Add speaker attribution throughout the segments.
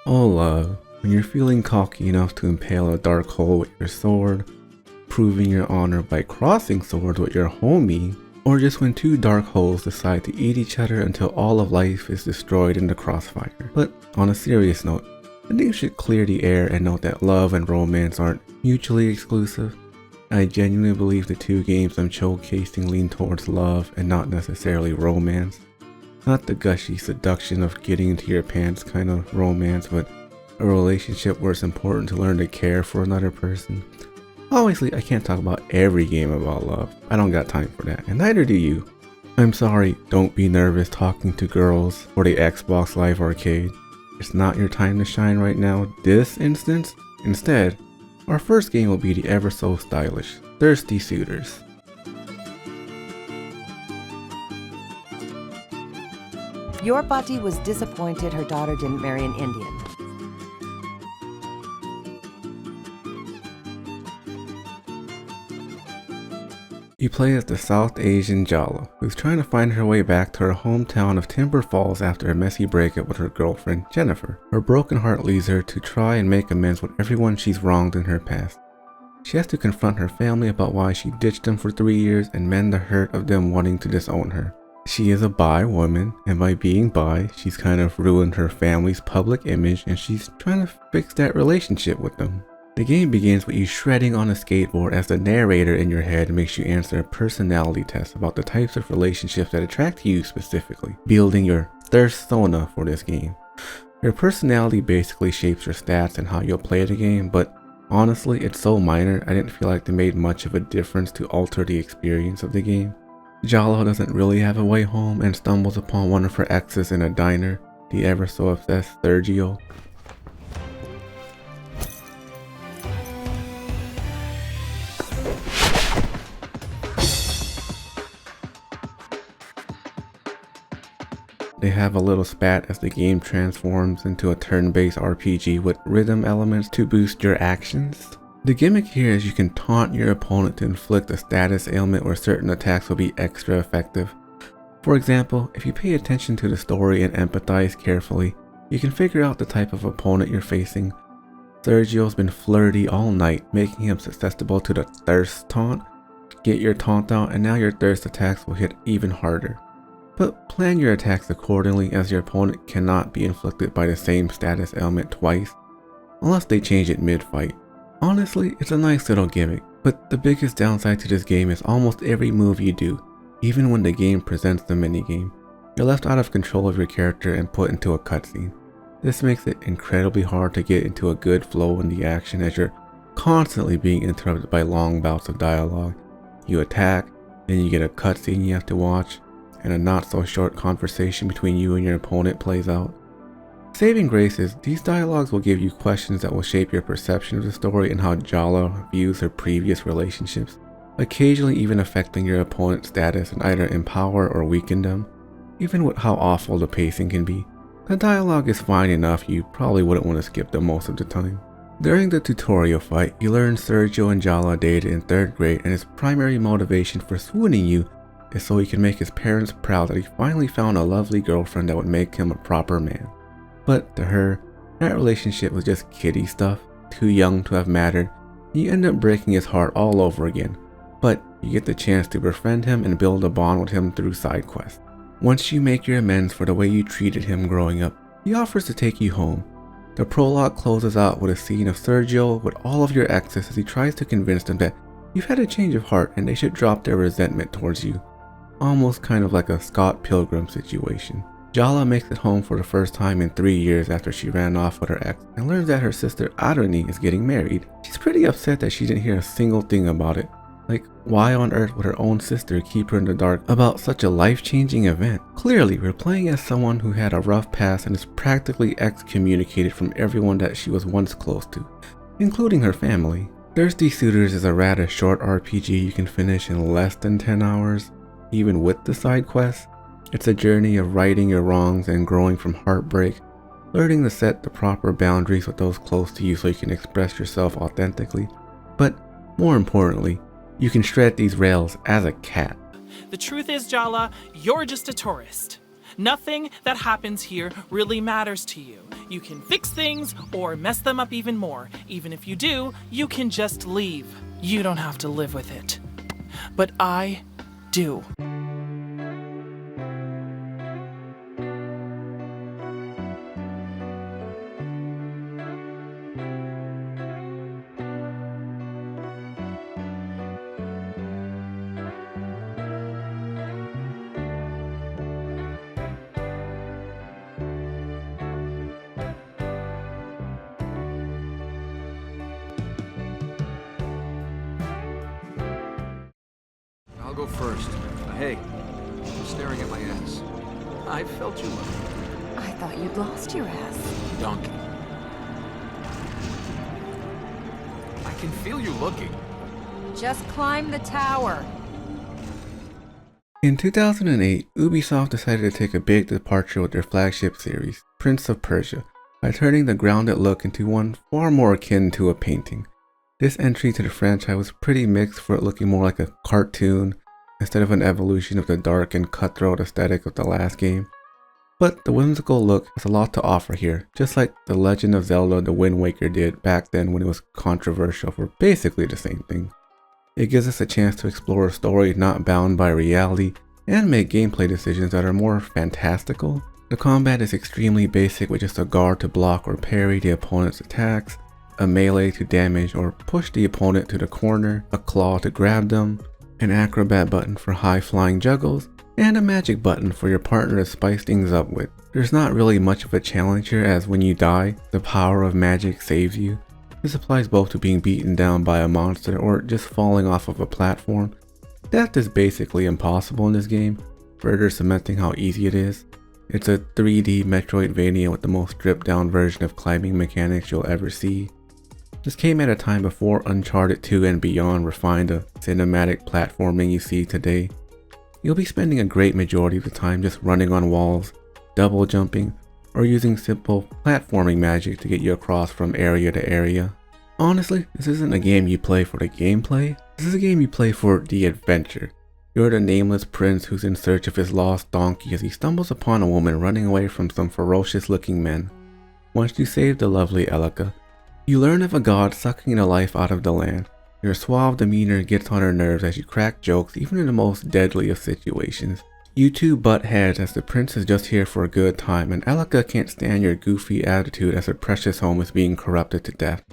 Speaker 1: Oh love, when you're feeling cocky enough to impale a dark hole with your sword, proving your honor by crossing swords with your homie, or just when two dark holes decide to eat each other until all of life is destroyed in the crossfire. But on a serious note, I think you should clear the air and note that love and romance aren't mutually exclusive. I genuinely believe the two games I'm showcasing lean towards love and not necessarily romance. Not the gushy seduction of getting into your pants kind of romance, but a relationship where it's important to learn to care for another person. Obviously, I can't talk about every game about love. I don't got time for that, and neither do you. I'm sorry, don't be nervous talking to girls for the Xbox Live Arcade. It's not your time to shine right now, this instance. Instead, our first game will be the ever so stylish Thirsty Suitors.
Speaker 2: Your Bati was disappointed her daughter didn't marry an Indian.
Speaker 1: You play as the South Asian Jala, who's trying to find her way back to her hometown of Timber Falls after a messy breakup with her girlfriend, Jennifer. Her broken heart leads her to try and make amends with everyone she's wronged in her past. She has to confront her family about why she ditched them for 3 years and mend the hurt of them wanting to disown her. She is a bi woman, and by being bi, she's kind of ruined her family's public image, and she's trying to fix that relationship with them. The game begins with you shredding on a skateboard as the narrator in your head makes you answer a personality test about the types of relationships that attract you specifically, building your thirstsona for this game. Your personality basically shapes your stats and how you'll play the game, but honestly, it's so minor I didn't feel like they made much of a difference to alter the experience of the game. Jalo doesn't really have a way home and stumbles upon one of her exes in a diner, the ever so obsessed Sergio. They have a little spat as the game transforms into a turn-based RPG with rhythm elements to boost your actions. The gimmick here is you can taunt your opponent to inflict a status ailment where certain attacks will be extra effective. For example, if you pay attention to the story and empathize carefully, you can figure out the type of opponent you're facing. Sergio's been flirty all night, making him susceptible to the thirst taunt. Get your taunt out and now your thirst attacks will hit even harder. But plan your attacks accordingly, as your opponent cannot be inflicted by the same status ailment twice, unless they change it mid-fight. Honestly, it's a nice little gimmick, but the biggest downside to this game is almost every move you do, even when the game presents the minigame, you're left out of control of your character and put into a cutscene. This makes it incredibly hard to get into a good flow in the action as you're constantly being interrupted by long bouts of dialogue. You attack, then you get a cutscene you have to watch, and a not so short conversation between you and your opponent plays out. Saving grace is these dialogues will give you questions that will shape your perception of the story and how Jala views her previous relationships, occasionally even affecting your opponent's status and either empower or weaken them. Even with how awful the pacing can be, the dialogue is fine enough you probably wouldn't want to skip them most of the time. During the tutorial fight, you learn Sergio and Jala dated in 3rd grade, and his primary motivation for swooning you is so he can make his parents proud that he finally found a lovely girlfriend that would make him a proper man. But to her, that relationship was just kiddie stuff, too young to have mattered, and you end up breaking his heart all over again. But you get the chance to befriend him and build a bond with him through side quests. Once you make your amends for the way you treated him growing up, he offers to take you home. The prologue closes out with a scene of Sergio with all of your exes as he tries to convince them that you've had a change of heart and they should drop their resentment towards you. Almost kind of like a Scott Pilgrim situation. Jala makes it home for the first time in 3 years after she ran off with her ex and learns that her sister Aruni is getting married. She's pretty upset that she didn't hear a single thing about it. Like, why on earth would her own sister keep her in the dark about such a life-changing event? Clearly, we're playing as someone who had a rough past and is practically excommunicated from everyone that she was once close to, including her family. Thirsty Suitors is a rather short RPG you can finish in less than 10 hours, even with the side quests. It's a journey of righting your wrongs and growing from heartbreak, learning to set the proper boundaries with those close to you so you can express yourself authentically. But more importantly, you can shred these rails as a cat.
Speaker 3: The truth is, Jala, you're just a tourist. Nothing that happens here really matters to you. You can fix things or mess them up even more. Even if you do, you can just leave. You don't have to live with it. But I do.
Speaker 4: I'll go first. Hey, I'm staring at my ass. I felt you looking.
Speaker 5: I thought you'd lost your ass.
Speaker 4: Donkey. I can feel you looking.
Speaker 5: Just climb the tower.
Speaker 1: In 2008, Ubisoft decided to take a big departure with their flagship series, Prince of Persia, by turning the grounded look into one far more akin to a painting. This entry to the franchise was pretty mixed, for it looking more like a cartoon instead of an evolution of the dark and cutthroat aesthetic of the last game. But the whimsical look has a lot to offer here, just like The Legend of Zelda The Wind Waker did back then when it was controversial for basically the same thing. It gives us a chance to explore a story not bound by reality and make gameplay decisions that are more fantastical. The combat is extremely basic, with just a guard to block or parry the opponent's attacks, a melee to damage or push the opponent to the corner, a claw to grab them, an acrobat button for high flying juggles, and a magic button for your partner to spice things up with. There's not really much of a challenge here, as when you die, the power of magic saves you. This applies both to being beaten down by a monster or just falling off of a platform. Death is basically impossible in this game, further cementing how easy it is. It's a 3D Metroidvania with the most stripped down version of climbing mechanics you'll ever see. This came at a time before Uncharted 2 and beyond refined the cinematic platforming you see today. You'll be spending a great majority of the time just running on walls, double jumping, or using simple platforming magic to get you across from area to area. Honestly, this isn't a game you play for the gameplay, this is a game you play for the adventure. You're the nameless prince who's in search of his lost donkey as he stumbles upon a woman running away from some ferocious looking men. Once you save the lovely Elika, you learn of a god sucking the life out of the land. Your suave demeanor gets on her nerves as you crack jokes even in the most deadly of situations. You two butt heads as the prince is just here for a good time, and Elika can't stand your goofy attitude as her precious home is being corrupted to death.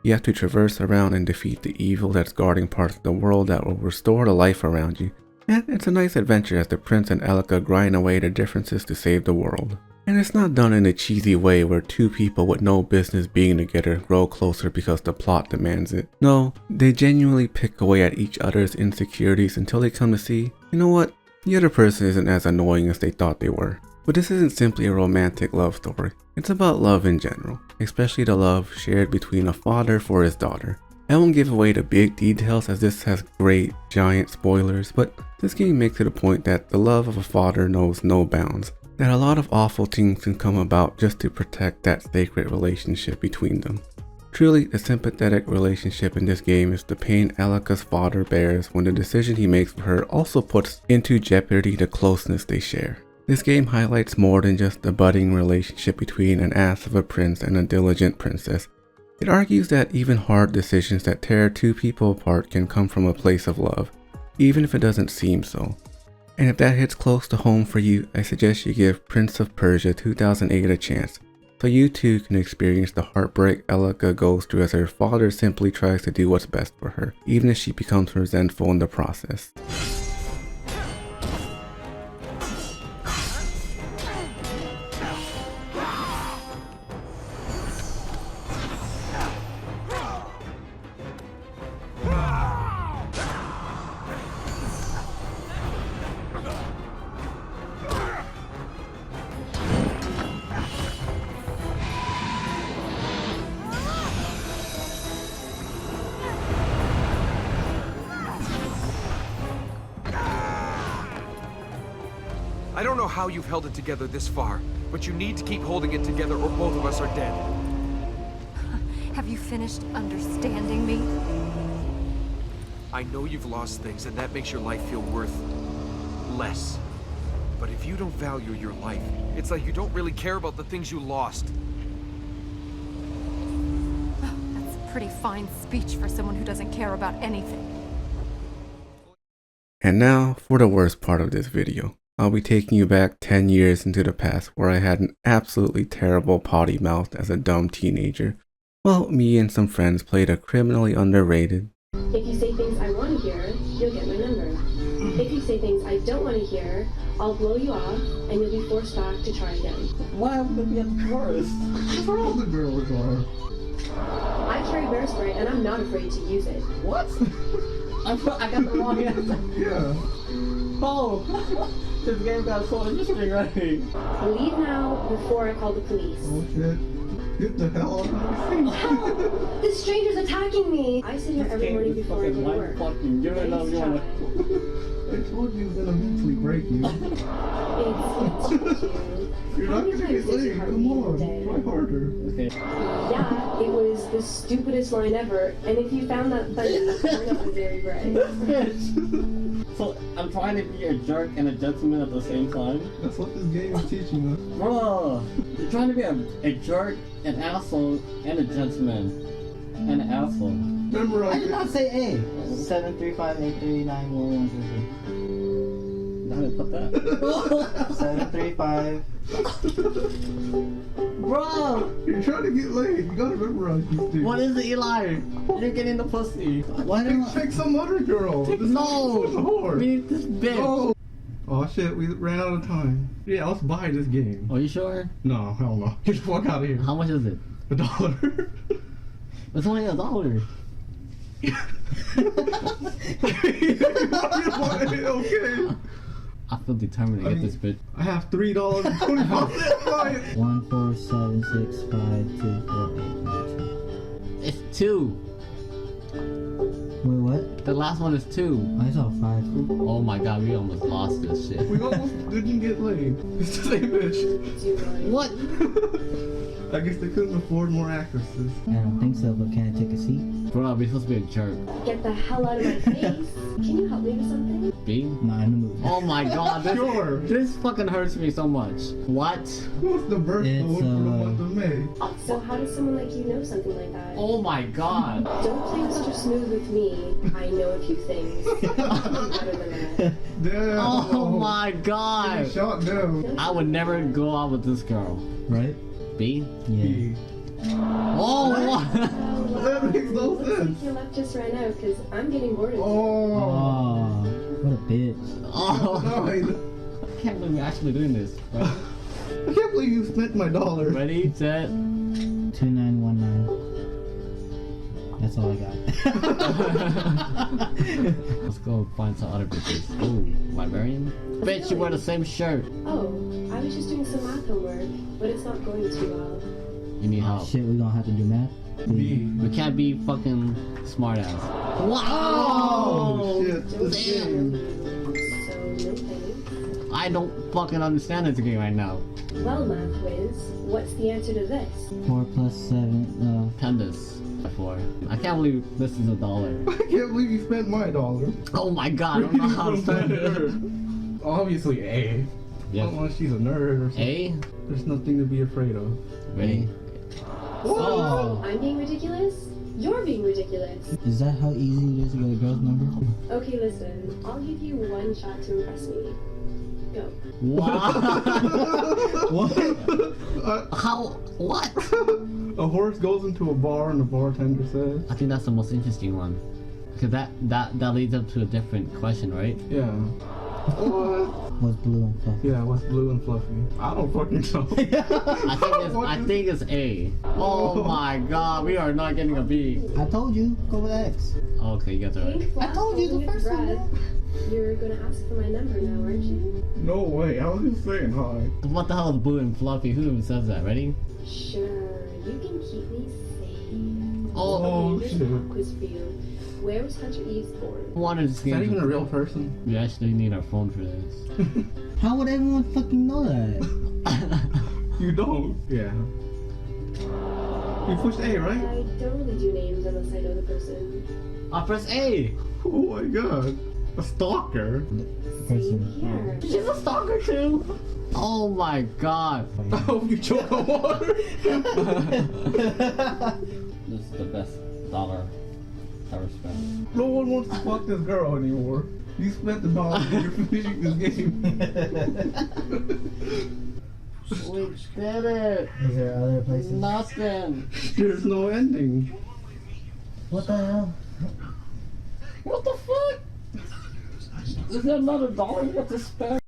Speaker 1: You have to traverse around and defeat the evil that's guarding parts of the world that will restore the life around you. And it's a nice adventure as the prince and Elika grind away the differences to save the world. And it's not done in a cheesy way where two people with no business being together grow closer because the plot demands it. No, they genuinely pick away at each other's insecurities until they come to see, you know what, the other person isn't as annoying as they thought they were. But this isn't simply a romantic love story. It's about love in general, especially the love shared between a father for his daughter. I won't give away the big details as this has great giant spoilers, but this game makes it a point that the love of a father knows no bounds. That a lot of awful things can come about just to protect that sacred relationship between them. Truly, the sympathetic relationship in this game is the pain Elika's father bears when the decision he makes for her also puts into jeopardy the closeness they share. This game highlights more than just the budding relationship between an ass of a prince and a diligent princess. It argues that even hard decisions that tear two people apart can come from a place of love, even if it doesn't seem so. And if that hits close to home for you, I suggest you give Prince of Persia 2008 a chance, so you too can experience the heartbreak Elika goes through as her father simply tries to do what's best for her, even if she becomes resentful in the process.
Speaker 4: I don't know how you've held it together this far, but you need to keep holding it together or both of us are dead.
Speaker 5: Have you finished understanding me?
Speaker 4: I know you've lost things and that makes your life feel worth less. But if you don't value your life, it's like you don't really care about the things you lost.
Speaker 5: That's a pretty fine speech for someone who doesn't care about anything.
Speaker 1: And now for the worst part of this video. I'll be taking you back 10 years into the past where I had an absolutely terrible potty mouth as a dumb teenager, while me and some friends played a criminally underrated.
Speaker 6: If you say things I want to hear, you'll get my number. If you say things I don't want to hear, I'll blow you off and you'll be forced back to try again.
Speaker 7: Why would it be at the worst? That's where all the girls are.
Speaker 6: I carry bear spray and I'm not afraid to use it.
Speaker 7: What? I got the wrong answer.
Speaker 8: Yeah.
Speaker 7: Oh, this game got so interesting, right?
Speaker 6: Leave now before I call the police.
Speaker 8: Oh shit. Get the hell out of my
Speaker 6: Help! This stranger's attacking me! I sit here every morning before I go to work.
Speaker 7: Fucking give it
Speaker 6: Nice
Speaker 7: enough,
Speaker 6: try.
Speaker 8: I told you it was gonna mentally break you.
Speaker 6: It's you.
Speaker 8: You're
Speaker 6: How
Speaker 8: not
Speaker 6: many
Speaker 8: gonna
Speaker 6: times
Speaker 8: get
Speaker 6: did your
Speaker 8: laid.
Speaker 6: heart
Speaker 8: Come
Speaker 6: beat in a
Speaker 8: on.
Speaker 6: day?
Speaker 8: Try harder.
Speaker 7: Okay.
Speaker 6: Yeah, it was the stupidest line ever, and if you found that funny, you're not very bright.
Speaker 7: So I'm trying to be a jerk and a gentleman at the same time.
Speaker 8: That's what this game is teaching us.
Speaker 7: Bro, you're trying to be a jerk, an asshole, and a gentleman, and an asshole.
Speaker 8: Memorize
Speaker 9: I did
Speaker 8: it.
Speaker 9: not say A. 735839113.
Speaker 7: How did I put that?
Speaker 9: 735.
Speaker 7: Bro,
Speaker 8: You're trying to get laid. You gotta memorize these things.
Speaker 7: what is it, Eli? You're getting the pussy.
Speaker 9: Why don't I?
Speaker 8: Pick some other girl. This is a
Speaker 7: No,
Speaker 8: whore.
Speaker 7: we need this bitch.
Speaker 8: Oh. Oh shit, we ran out of time. Yeah, let's buy this game.
Speaker 7: Are you sure?
Speaker 8: No, hell no. Get the fuck out of here.
Speaker 7: How much is it?
Speaker 8: $1.
Speaker 7: It's only $1.
Speaker 8: Okay.
Speaker 7: I feel determined to get this bitch.
Speaker 8: I have $3.25. Buy it.
Speaker 9: 14765248892.
Speaker 7: It's 2.
Speaker 9: Wait, what?
Speaker 7: The last one is 2.
Speaker 9: I saw 5.
Speaker 7: Oh my god, we almost lost this shit.
Speaker 8: We almost didn't get laid. It's the same bitch.
Speaker 6: Do you mind?
Speaker 7: What?
Speaker 8: I guess they couldn't afford more actresses.
Speaker 9: I don't think so, but can I take a seat?
Speaker 7: Bro, we're supposed to be a jerk.
Speaker 6: Get the hell out of my face. Can you help me with something?
Speaker 7: B?
Speaker 9: Not in the mood.
Speaker 7: Oh my god, this,
Speaker 8: Sure.
Speaker 7: this fucking hurts me so much. What?
Speaker 8: What's the birthday
Speaker 9: It's,
Speaker 8: for the month of May?
Speaker 6: So how does someone like you know something like that?
Speaker 7: Oh my god.
Speaker 6: Don't play Mr. Smooth with me. I know a few things. Better than that.
Speaker 8: Damn.
Speaker 7: Oh my
Speaker 8: Get
Speaker 7: god.
Speaker 8: shot down.
Speaker 7: I would never go out with this girl.
Speaker 9: Right?
Speaker 7: B?
Speaker 9: Yeah.
Speaker 7: Oh, what?
Speaker 8: That makes no
Speaker 6: Looks
Speaker 8: sense.
Speaker 6: like your luck just ran out because I'm getting bored of you.
Speaker 8: Oh.
Speaker 9: Oh, what a bitch.
Speaker 7: Oh,
Speaker 8: Died.
Speaker 7: I can't believe we're actually doing this. Ready?
Speaker 8: I can't believe you spent my dollar.
Speaker 7: Ready, set.
Speaker 9: 2919. That's all I got.
Speaker 7: Let's go find some other bitches. Ooh, librarian? Bitch, you wear the same shirt.
Speaker 6: Oh, I was just doing some math homework, but it's not going too well.
Speaker 7: You need
Speaker 9: Oh,
Speaker 7: help.
Speaker 9: shit, we gonna have to do math?
Speaker 8: B.
Speaker 7: We can't be fucking smart ass. Wow!
Speaker 8: Oh, shit.
Speaker 6: Don't
Speaker 8: This
Speaker 6: say I
Speaker 8: game.
Speaker 6: love you, so no thanks.
Speaker 7: I don't fucking understand this game right now.
Speaker 6: Well, math whiz, what's the answer to this?
Speaker 9: 4 plus 7,
Speaker 7: Pendus. Before. I can't believe this is $1.
Speaker 8: I can't believe you spent my dollar.
Speaker 7: Oh my god, I don't know how to spend it.
Speaker 8: Obviously A.
Speaker 7: Yes.
Speaker 8: Unless she's a nerd or something.
Speaker 7: A?
Speaker 8: There's nothing to be afraid of.
Speaker 7: Ready?
Speaker 6: Oh, I'm being ridiculous? You're being ridiculous.
Speaker 9: is that how easy it is to get a girl's number?
Speaker 6: Okay, listen, I'll give you one shot to impress me. Go.
Speaker 7: Wow.
Speaker 9: What?
Speaker 7: How? What?
Speaker 8: A horse goes into a bar and the bartender says,
Speaker 7: I think that's the most interesting one. Because that leads up to a different question, right?
Speaker 8: yeah. What?
Speaker 9: What's blue and fluffy?
Speaker 8: Yeah, what's blue and fluffy? I don't fucking know.
Speaker 7: I think it's A. Oh my god, we are not getting a B.
Speaker 9: I told you, go with X.
Speaker 7: Okay, you got that right.
Speaker 6: Pink
Speaker 9: I told you the
Speaker 6: flash
Speaker 9: first
Speaker 6: holding
Speaker 9: one,
Speaker 6: its breath. You're gonna ask for my number now, aren't you?
Speaker 8: No way, I was just saying hi.
Speaker 7: What the hell is blue and fluffy? Who even says that? Ready?
Speaker 6: Sure, you can keep me safe.
Speaker 8: Oh,
Speaker 6: Here's
Speaker 8: shit.
Speaker 6: a pop quiz for you. Where was Hunter Eves born?
Speaker 7: One of these
Speaker 8: Is that
Speaker 7: games.
Speaker 8: even a real person?
Speaker 7: We actually need our phone for this.
Speaker 9: How would everyone fucking know that?
Speaker 8: You don't? Yeah. You pushed A, right?
Speaker 6: I don't really do names unless I know the person.
Speaker 7: I press A.
Speaker 8: Oh my god. A stalker?
Speaker 9: Person.
Speaker 7: She's a stalker too. Oh my god.
Speaker 8: I hope you choke on water.
Speaker 7: This is the best dollar ever spent.
Speaker 8: No one wants to fuck this girl anymore. You spent the dollar and you're finishing this game.
Speaker 7: We did it.
Speaker 9: Is there other places?
Speaker 7: Nothing.
Speaker 8: There's no ending.
Speaker 9: What the hell?
Speaker 7: What the fuck? Is there another dollar you have to spend?